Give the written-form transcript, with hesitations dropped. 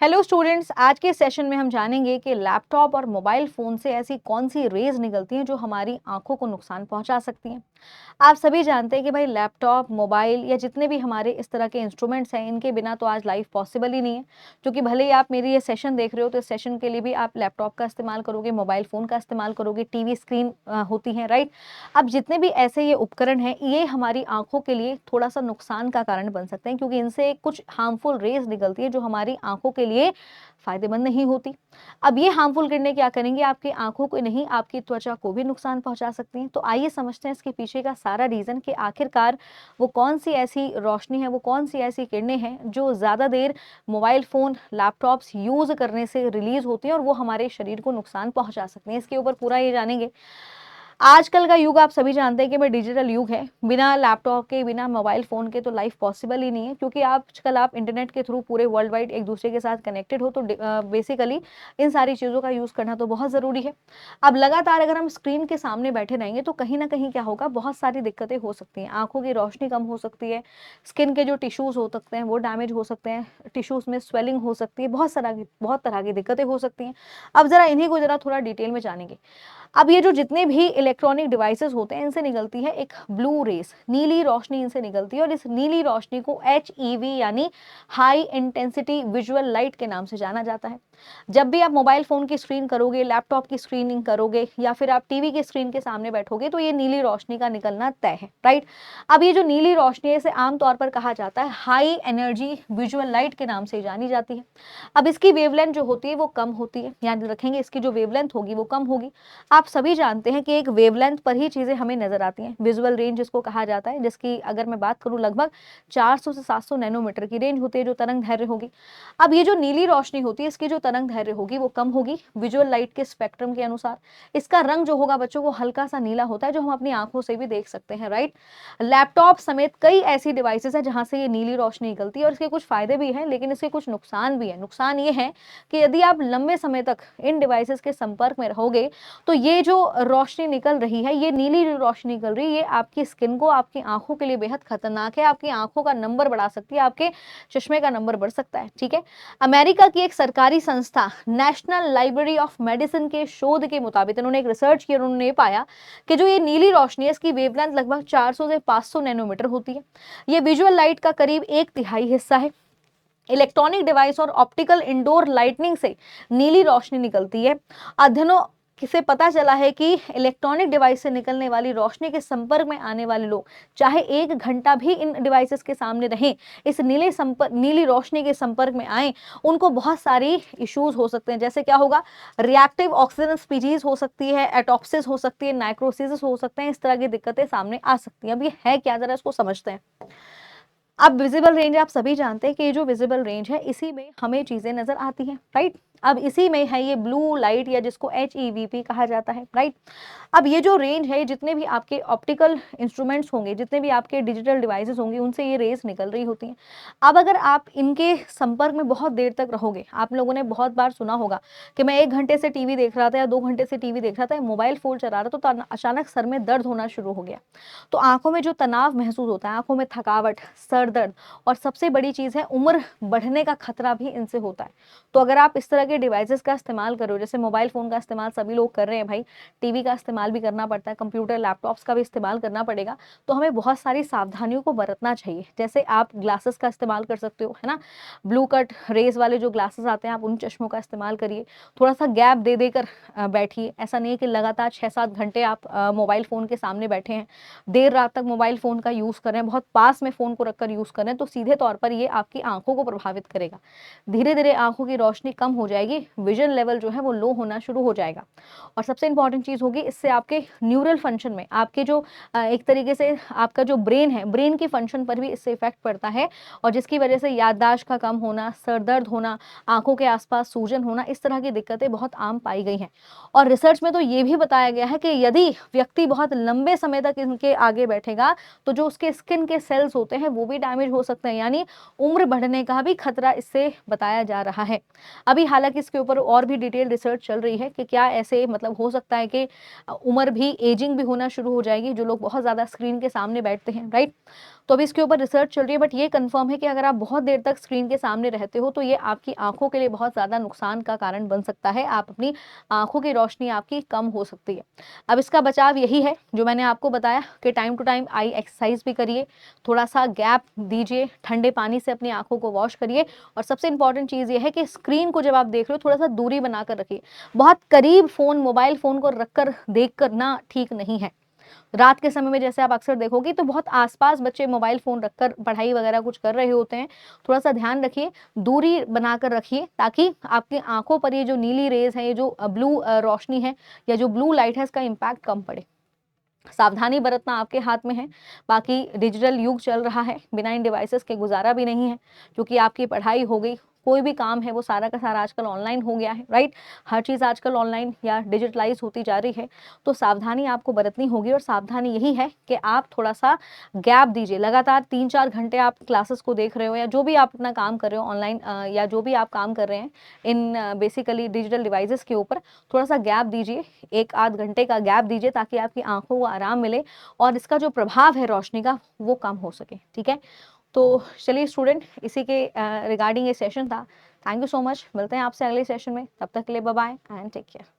Hello students, आज के session में हम जानेंगे कि लैपटॉप और मोबाइल फ़ोन से ऐसी कौन सी रेज़ निकलती हैं जो हमारी आंखों को नुकसान पहुंचा सकती हैं। आप सभी जानते हैं कि भाई लैपटॉप, मोबाइल या जितने भी हमारे इस तरह के इंस्ट्रूमेंट्स हैं, इनके बिना तो आज लाइफ पॉसिबल ही नहीं है। क्योंकि भले ही आप मेरी ये सेशन देख रहे हो तो इस सेशन के लिए भी आप लैपटॉप का इस्तेमाल करोगे, मोबाइल फ़ोन का इस्तेमाल करोगे, टीवी स्क्रीन होती हैं, राइट। अब जितने भी ऐसे ये उपकरण हैं, ये हमारी आंखों के लिए थोड़ा सा नुकसान का कारण बन सकते हैं, क्योंकि इनसे कुछ हार्मफुल रेज़ निकलती है जो हमारी आंखों के लिए फ़ायदेमंद नहीं होती। अब ये हार्मफुल किरणें क्या करेंगी, आपकी आँखों को नहीं, आपकी त्वचा को भी नुकसान पहुँचा सकती हैं। तो आइए समझते हैं इसके पीछे का सारा रीज़न कि आखिरकार वो कौन-सी ऐसी रोशनी है, वो कौन-सी ऐसी किरणें हैं जो ज़्यादा देर मोबाइल फ़ोन, लैपटॉप्स यूज़ करने से रिलीज़ होती हैं और वो हमारे शरीर को नुकसान पहुँचा सकती हैं। इसके ऊपर पूरा ये जानेंगे। आजकल का युग आप सभी जानते हैं कि भाई डिजिटल युग है। बिना लैपटॉप के, बिना मोबाइल फ़ोन के तो लाइफ पॉसिबल ही नहीं है, क्योंकि आजकल आप इंटरनेट के थ्रू पूरे वर्ल्ड वाइड एक दूसरे के साथ कनेक्टेड हो, तो बेसिकली इन सारी चीज़ों का यूज़ करना तो बहुत ज़रूरी है। अब लगातार अगर हम स्क्रीन के सामने बैठे रहेंगे तो कहीं न कहीं क्या होगा, बहुत सारी दिक्कतें हो सकती हैं। आँखों की रोशनी कम हो सकती है, स्किन के जो टिश्यूज़ हो सकते हैं वो डैमेज हो सकते हैं, टिश्यूज़ में स्वेलिंग हो सकती है, बहुत तरह की दिक्कतें हो सकती हैं। अब ज़रा इन्हीं को ज़रा थोड़ा डिटेल में जानेंगे। अब ये जो जितने भी इलेक्ट्रॉनिक डिवाइसेस होते हैं, इनसे निकलती है एक ब्लू रेस, नीली रोशनी इनसे निकलती है, और इस नीली रोशनी को HEV यानी हाई इंटेंसिटी विजुअल लाइट के नाम से जाना जाता है। जब भी आप मोबाइल फ़ोन की स्क्रीन करोगे, लैपटॉप की स्क्रीनिंग करोगे या फिर आप टीवी की स्क्रीन के सामने बैठोगे, तो ये नीली रोशनी का निकलना तय है, राइट। अब ये जो नीली रोशनी है, इसे आमतौर पर कहा जाता है हाई एनर्जी विजुअल लाइट के नाम से जानी जाती है। अब इसकी वेवलेंथ जो होती है वो कम होती है, याद रखेंगे, इसकी जो वेवलेंथ होगी वो कम होगी। आप सभी जानते हैं कि एक वेवलेंथ पर ही चीज़ें हमें नज़र आती हैं। विजुअल रेंज जिसको कहा जाता है, जिसकी अगर मैं बात करूँ, लगभग 400 से 700 नैनोमीटर की रेंज होती है जो तरंग दैर्घ्य होगी। अब ये जो नीली रोशनी होती है, इसकी जो तरंग दैर्घ्य होगी वो कम होगी विजुअल लाइट के स्पेक्ट्रम के अनुसार। इसका रंग जो होगा बच्चों, वो हल्का सा नीला होता है, जो हम अपनी आंखों से भी देख सकते हैं, राइट। लैपटॉप समेत कई ऐसी डिवाइसेस हैं जहां से ये नीली रोशनी निकलती है, और इसके कुछ फायदे भी हैं लेकिन इसके कुछ नुकसान भी हैं। नुकसान ये है कि यदि आप लंबे समय तक इन डिवाइसेस के संपर्क में रहोगे, तो ये जो रोशनी निकल रही है, ये नीली जो रोशनी निकल रही है, ये आपकी स्किन को, आपकी आंखों के लिए बेहद खतरनाक है। आपकी आंखों का नंबर बढ़ा सकती है, आपके चश्मे का नंबर बढ़ सकता है, ठीक है। अमेरिका की एक सरकारी संस्था नेशनल लाइब्रेरी ऑफ मेडिसिन के शोध के मुताबिक इन्होंने एक रिसर्च की और उन्होंने ये पाया कि जो ये नीली रोशनी है, इसकी वेवलेंथ लगभग 400 से 500 नैनोमीटर होती है। ये विजुअल लाइट का करीब 1/3 हिस्सा है। इलेक्ट्रॉनिक डिवाइस और ऑप्टिकल इंडोर लाइटनिंग से नीली रोशनी निकलती है। अध्ययनों से पता चला है कि इलेक्ट्रॉनिक डिवाइस से निकलने वाली रोशनी के संपर्क में आने वाले लोग चाहे 1 घंटा भी इन डिवाइसेस के सामने रहें, इस नीली रोशनी के संपर्क में आए, उनको बहुत सारी इश्यूज हो सकते हैं। जैसे क्या होगा, रिएक्टिव ऑक्सीजन स्पीशीज हो सकती है, एटॉप्सिस हो सकती है, नाइक्रोसिस हो सकते हैं, इस तरह की दिक्कतें सामने आ सकती हैं। अब ये है क्या, जरा इसको समझते हैं। अब विजिबल रेंज आप सभी जानते हैं कि ये जो विजिबल रेंज है, इसी में हमें चीजें नजर आती हैं, राइट। अब इसी में है ये ब्लू लाइट, या जिसको HEVP कहा जाता है, राइट। अब ये जो रेंज है, जितने भी आपके ऑप्टिकल इंस्ट्रूमेंट्स होंगे, जितने भी आपके डिजिटल डिवाइसेस होंगे, उनसे ये रेज निकल रही होती हैं। अब अगर आप इनके संपर्क में बहुत देर तक रहोगे, आप लोगों ने बहुत बार सुना होगा कि मैं 1 घंटे से टीवी देख रहा था या 2 घंटे से टीवी देख रहा था, मोबाइल फोन चला रहा था, तो अचानक सर में दर्द होना शुरू हो गया। तो आंखों में जो तनाव महसूस होता है, आंखों में थकावट, सर दर्द, और सबसे बड़ी चीज़ है, उम्र बढ़ने का खतरा भी इनसे होता है। तो अगर आप इस तरह के डिवाइसेस का इस्तेमाल करो, जैसे मोबाइल फ़ोन का इस्तेमाल सभी लोग कर रहे हैं भाई, टीवी का इस्तेमाल भी करना पड़ता है, कंप्यूटर, लैपटॉप्स का भी इस्तेमाल करना पड़ेगा, तो हमें बहुत सारी सावधानियों को बरतना चाहिए। जैसे आप ग्लासेस का इस्तेमाल कर सकते हो, है ना? ब्लू कट रेज़ वाले जो ग्लासेस आते हैं, आप उन चश्मों का इस्तेमाल करिए। थोड़ा-सा गैप दे देकर बैठिए। ऐसा नहीं है कि लगातार 6-7 घंटे आप मोबाइल फ़ोन के सामने बैठे हैं, देर रात तक मोबाइल फ़ोन का यूज़ कर रहे हैं, बहुत पास में फ़ोन को रखकर यूज़ कर रहे हैं, तो सीधे तौर पर ये आपकी आँखों को प्रभावित करेगा। धीरे-धीरे आँखों की रोशनी कम हो जाएगी, विज़न लेवल जो है वो लो होना शुरू हो जाएगा। और सबसे इम्पोर्टेंट चीज़ होगी, इससे आपके न्यूरल फंक्शन में, आपके जो एक तरीके से आपका जो ब्रेन है, ब्रेन की फंक्शन पर भी इससे इफ़ेक्ट पड़ता है, और जिसकी वजह से याददाश्त का कम होना, सर दर्द होना, आँखों के आस-पास सूजन होना, इस तरह की दिक्कतें बहुत आम पाई गई हैं। और रिसर्च में तो ये भी बताया गया है कि यदि व्यक्ति बहुत लंबे समय तक इनके आगे बैठेगा, तो जो उसके स्किन के सेल्स होते हैं वो भी डैमेज हो सकते हैं, यानी उम्र बढ़ने का भी खतरा इससे बताया जा रहा है। अभी हालांकि इसके ऊपर और भी डिटेल रिसर्च चल रही है कि क्या ऐसे मतलब हो सकता है कि उम्र भी, एजिंग भी होना शुरू हो जाएगी, जो लोग बहुत ज़्यादा स्क्रीन के सामने बैठते हैं, राइट। तो अभी इसके ऊपर रिसर्च चल रही है, बट ये कन्फर्म है कि अगर आप बहुत देर तक स्क्रीन के सामने रहते हो तो ये आपकी आँखों के लिए बहुत ज़्यादा नुकसान का कारण बन सकता है। आप अपनी आँखों की रोशनी आपकी कम हो सकती है। अब इसका बचाव यही है जो मैंने आपको बताया कि time to time I exercise भी करिए, थोड़ा-सा गैप दीजिए, ठंडे पानी से अपनी आँखों को वॉश करिए और सबसे इम्पोर्टेंट चीज़ ये है कि स्क्रीन को जब आप देख रहे हो थोड़ा-सा दूरी बनाकर रखिए। बहुत करीब फ़ोन, मोबाइल फ़ोन को रखकर देखकर ना ठीक नहीं है। रात के समय में जैसे आप अक्सर देखोगे तो बहुत आस-पास बच्चे मोबाइल फ़ोन रखकर पढ़ाई वगैरह कुछ कर रहे होते हैं। थोड़ा-सा ध्यान रखिए, दूरी बनाकर रखिए ताकि आपकी आँखों पर ये जो नीली रेज़ है, ये जो ब्लू रोशनी है या जो ब्लू लाइट है इसका इम्पैक्ट कम पड़े। सावधानी बरतना आपके हाथ में है। बाकी डिजिटल युग चल रहा है, बिना इन डिवाइसेस के गुज़ारा भी नहीं है, क्योंकि आपकी पढ़ाई हो गई, कोई भी काम है वो सारा का सारा आजकल ऑनलाइन हो गया है, राइट? हर चीज़ आजकल ऑनलाइन या डिजिटलाइज़ होती जा रही है, तो सावधानी आपको बरतनी होगी और सावधानी यही है कि आप थोड़ा-सा गैप दीजिए। लगातार 3-4 घंटे आप क्लासेस को देख रहे हो या जो भी आप अपना काम कर रहे हो ऑनलाइन या जो भी आप काम कर रहे हैं इन बेसिकली डिजिटल डिवाइसेस के ऊपर, थोड़ा-सा गैप दीजिए, 1 आध घंटे का गैप दीजिए ताकि आपकी आँखों को आराम मिले और इसका जो प्रभाव है रोशनी का वो कम हो सके, ठीक है? तो चलिए स्टूडेंट, इसी के रिगार्डिंग ये सेशन था। Thank you so much. मिलते हैं आपसे अगले सेशन में। तब तक के लिए bye bye and take care.